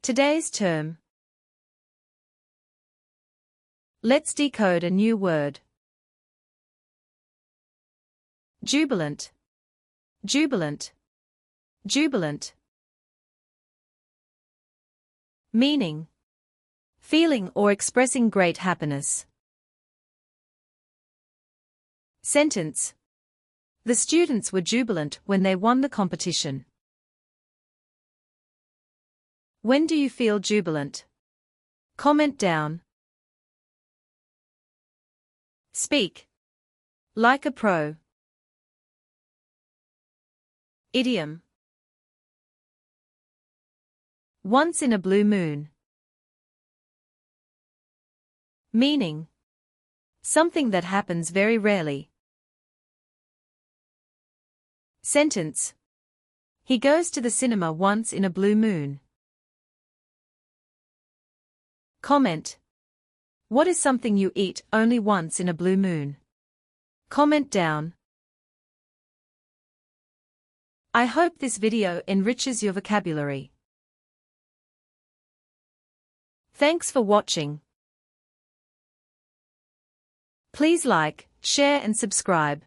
Today's term. Let's decode a new word. Jubilant. Jubilant. Jubilant. Meaning: feeling or expressing great happiness. Sentence: the students were jubilant when they won the competition. When do you feel jubilant? Comment down. Speak like a pro. Idiom: once in a blue moon. Meaning: something that happens very rarely. Sentence: he goes to the cinema once in a blue moon. Comment: what is something you eat only once in a blue moon? Comment down. I hope this video enriches your vocabulary. Thanks for watching. Please like, share and subscribe.